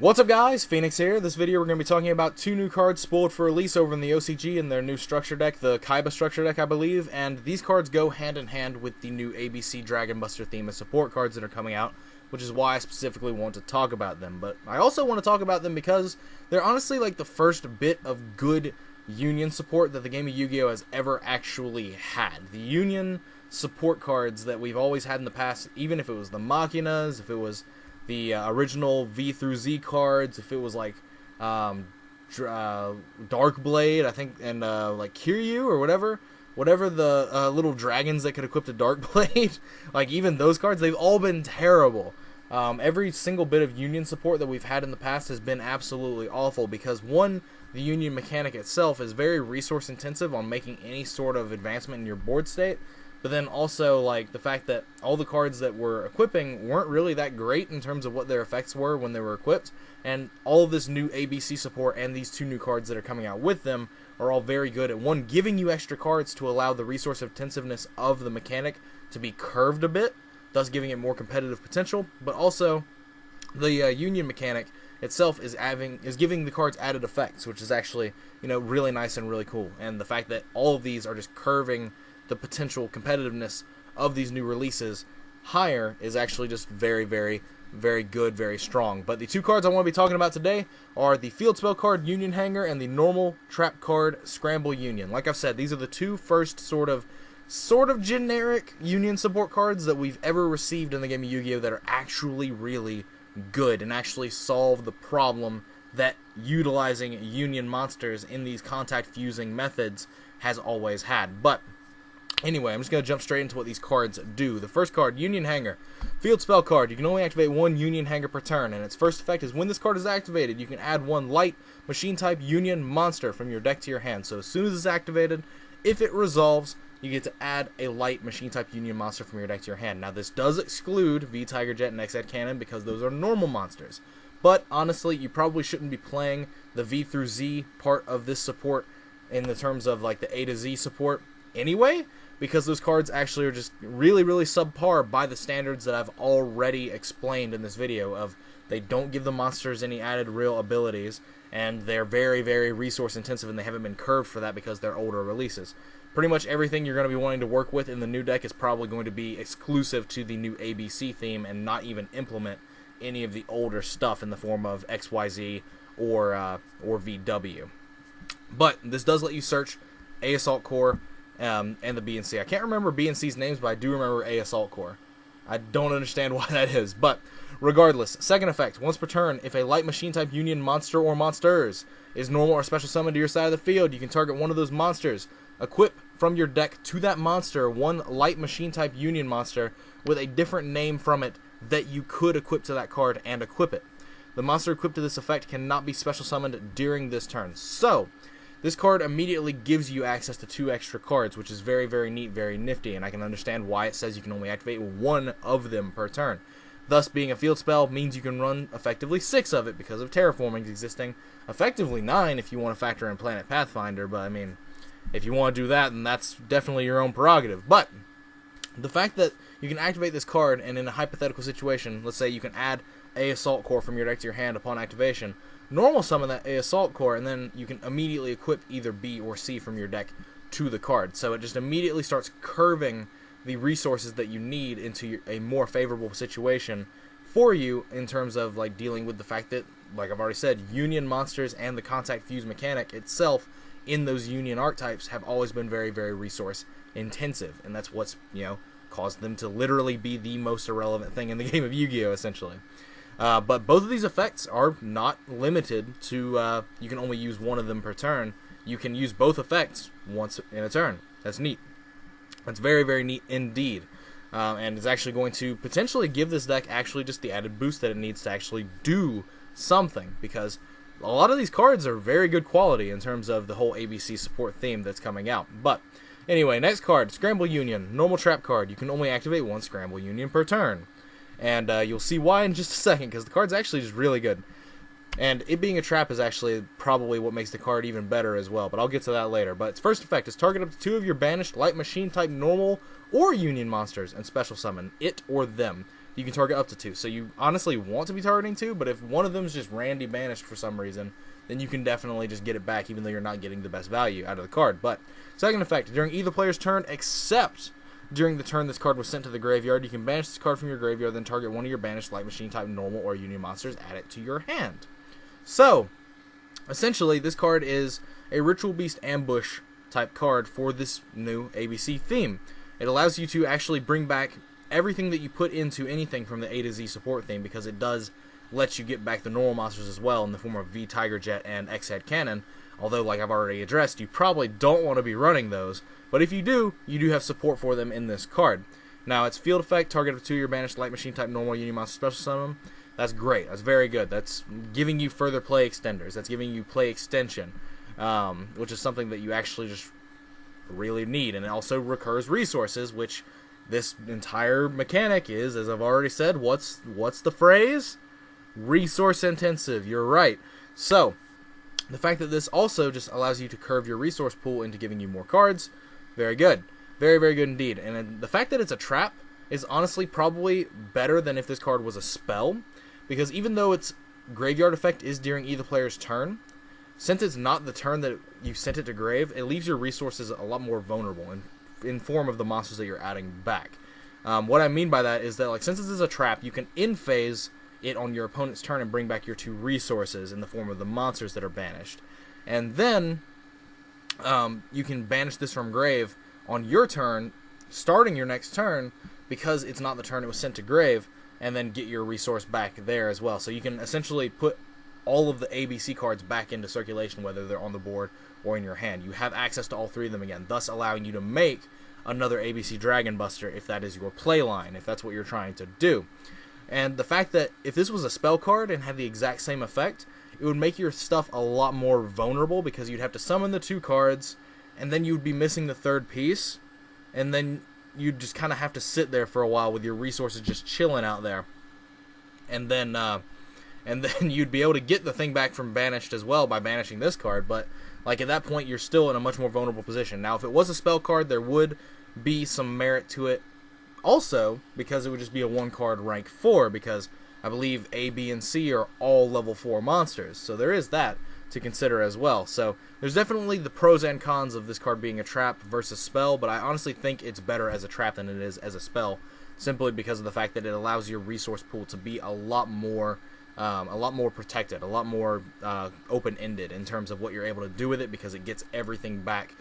What's up guys, Phoenix here. This video we're going to be talking about two new cards spoiled for release over in the OCG in their new structure deck, the Kaiba structure deck I believe, and these cards go hand in hand with the new ABC Dragon Buster theme of support cards that are coming out, which is why I specifically want to talk about them. But I also want to talk about them because they're honestly like the first bit of good Union support that the game of Yu-Gi-Oh! Has ever actually had. The Union support cards that we've always had in the past, even if it was the Machinas, if it was the original V through Z cards, if it was like Dark Blade, I think, and like Kiryu or whatever the little dragons that could equip the Dark Blade, like even those cards, they've all been terrible. Every single bit of Union support that we've had in the past has been absolutely awful because, one, the Union mechanic itself is very resource intensive on making any sort of advancement in your board state. But then also, like, the fact that all the cards that we're equipping weren't really that great in terms of what their effects were when they were equipped. And all of this new ABC support and these two new cards that are coming out with them are all very good at, one, giving you extra cards to allow the resource intensiveness of the mechanic to be curved a bit, thus giving it more competitive potential. But also, the Union mechanic itself is giving the cards added effects, which is actually, you know, really nice and really cool. And the fact that all of these are just curving the potential competitiveness of these new releases higher is actually just very, very, very good, very strong. But the two cards I want to be talking about today are the field spell card Union Hangar and the normal trap card Scramble Union. Like I've said, these are the two first sort of generic Union support cards that we've ever received in the game of Yu-Gi-Oh! That are actually really good and actually solve the problem that utilizing Union monsters in these contact fusing methods has always had. But anyway, I'm just going to jump straight into what these cards do. The first card, Union Hangar. Field spell card. You can only activate one Union Hangar per turn, and its first effect is when this card is activated, you can add one light machine-type Union monster from your deck to your hand. So as soon as it's activated, if it resolves, you get to add a light machine-type Union monster from your deck to your hand. Now, this does exclude V Tiger Jet and X-Ed Cannon because those are normal monsters. But honestly, you probably shouldn't be playing the V through Z part of this support in the terms of like the A to Z support anyway, because those cards actually are just really, really subpar by the standards that I've already explained in this video. Of they don't give the monsters any added real abilities, and they're very, very resource intensive, and they haven't been curved for that because they're older releases. Pretty much everything you're going to be wanting to work with in the new deck is probably going to be exclusive to the new ABC theme and not even implement any of the older stuff in the form of XYZ or VW. But this does let you search A Assault Core and the B and C. I can't remember B and C's names, but I do remember A Assault Core. I don't understand why that is, but regardless, second effect, once per turn, if a light machine type Union monster or monsters is normal or special summoned to your side of the field, you can target one of those monsters. Equip from your deck to that monster one light machine type Union monster with a different name from it that you could equip to that card and equip it. The monster equipped to this effect cannot be special summoned during this turn. So this card immediately gives you access to two extra cards, which is very, very neat, very nifty, and I can understand why it says you can only activate one of them per turn. Thus, being a field spell means you can run effectively 6 of it because of terraforming existing, effectively 9 if you want to factor in Planet Pathfinder, but I mean, if you want to do that, then that's definitely your own prerogative. But the fact that you can activate this card, and in a hypothetical situation, let's say you can add A Assault Core from your deck to your hand upon activation, normal summon that A Assault Core, and then you can immediately equip either B or C from your deck to the card. So it just immediately starts curving the resources that you need into a more favorable situation for you in terms of like dealing with the fact that, like I've already said, Union monsters and the contact fuse mechanic itself in those Union archetypes have always been very, very resource intensive, and that's what's, you know, caused them to literally be the most irrelevant thing in the game of Yu-Gi-Oh! Essentially. But both of these effects are not limited to, you can only use one of them per turn. You can use both effects once in a turn. That's neat. That's very, very neat indeed. And it's actually going to potentially give this deck actually just the added boost that it needs to actually do something, because a lot of these cards are very good quality in terms of the whole ABC support theme that's coming out. But anyway, next card, Scramble Union, normal trap card. You can only activate one Scramble Union per turn. And you'll see why in just a second, because the card's actually just really good. And it being a trap is actually probably what makes the card even better as well, but I'll get to that later. But its first effect is target up to 2 of your banished light machine type normal or Union monsters and special summon it or them you can target up to 2. So you honestly want to be targeting 2, but if one of them is just randy banished for some reason, then you can definitely just get it back, even though you're not getting the best value out of the card. But second effect, during either player's turn, except during the turn this card was sent to the graveyard, you can banish this card from your graveyard, then target one of your banished light machine type normal or union monsters, add it to your hand. So essentially, this card is a Ritual Beast Ambush type card for this new ABC theme. It allows you to actually bring back everything that you put into anything from the A to Z support theme, because it does let you get back the normal monsters as well in the form of V Tiger Jet and X Head Cannon. Although, like I've already addressed, you probably don't want to be running those, but if you do have support for them in this card. Now, it's field effect, target up to your banished light machine type normal union monster special summon. That's great. That's very good. That's giving you further play extenders. That's giving you play extension, which is something that you actually just really need. And it also recurs resources, which this entire mechanic is, as I've already said, what's the phrase? Resource intensive. You're right. So the fact that this also just allows you to curve your resource pool into giving you more cards, very good. Very, very good indeed. And the fact that it's a trap is honestly probably better than if this card was a spell, because even though its graveyard effect is during either player's turn, since it's not the turn that you sent it to grave, it leaves your resources a lot more vulnerable in form of the monsters that you're adding back. What I mean by that is that, like, since this is a trap, you can in-phase it on your opponent's turn and bring back your 2 resources in the form of the monsters that are banished. And then you can banish this from grave on your turn, starting your next turn, because it's not the turn it was sent to grave, and then get your resource back there as well. So you can essentially put all of the ABC cards back into circulation, whether they're on the board or in your hand. You have access to all 3 of them again, thus allowing you to make another ABC Dragon Buster if that is your play line, if that's what you're trying to do. And the fact that if this was a spell card and had the exact same effect, it would make your stuff a lot more vulnerable, because you'd have to summon the 2 cards, and then you'd be missing the 3rd piece, and then you'd just kind of have to sit there for a while with your resources just chilling out there. And then you'd be able to get the thing back from banished as well by banishing this card, but like at that point you're still in a much more vulnerable position. Now, if it was a spell card, there would be some merit to it also, because it would just be a 1-card rank 4, because I believe A, B, and C are all level 4 monsters, so there is that to consider as well. So there's definitely the pros and cons of this card being a trap versus spell, but I honestly think it's better as a trap than it is as a spell, simply because of the fact that it allows your resource pool to be a lot more protected, a lot more open-ended in terms of what you're able to do with it, because it gets everything back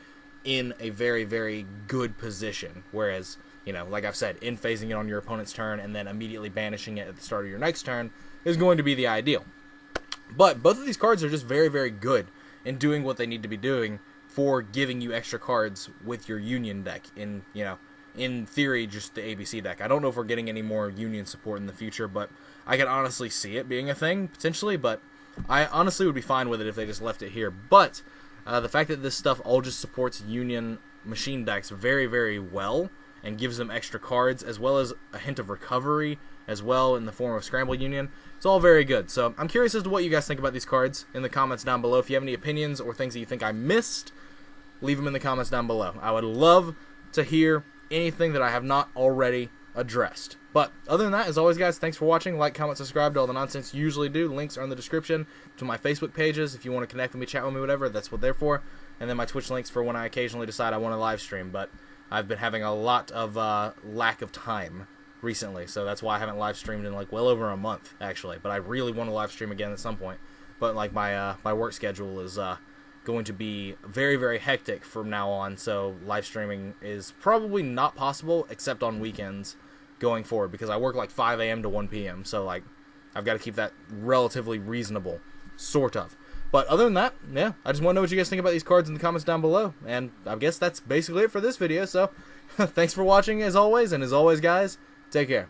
in a very, very good position. Whereas, you know, like I've said, in-phasing it on your opponent's turn and then immediately banishing it at the start of your next turn is going to be the ideal. But both of these cards are just very, very good in doing what they need to be doing for giving you extra cards with your Union deck. In theory, just the ABC deck. I don't know if we're getting any more Union support in the future, but I can honestly see it being a thing, potentially, but I honestly would be fine with it if they just left it here. But the fact that this stuff all just supports Union machine decks very, very well, and gives them extra cards, as well as a hint of recovery as well in the form of Scramble Union, it's all very good. So I'm curious as to what you guys think about these cards in the comments down below. If you have any opinions or things that you think I missed, leave them in the comments down below. I would love to hear anything that I have not already addressed. But other than that, as always, guys, thanks for watching. Like, comment, subscribe to all the nonsense you usually do. Links are in the description to my Facebook pages. If you want to connect with me, chat with me, whatever, that's what they're for. And then my Twitch links for when I occasionally decide I want to live stream. But I've been having a lot of lack of time recently, so that's why I haven't live streamed in like well over a month, actually. But I really want to live stream again at some point. But like my work schedule is going to be very, very hectic from now on, so live streaming is probably not possible except on weekends going forward, because I work like 5 a.m. to 1 p.m. So like I've got to keep that relatively reasonable, sort of. But other than that, yeah, I just want to know what you guys think about these cards in the comments down below. And I guess that's basically it for this video. So thanks for watching as always. And as always, guys, take care.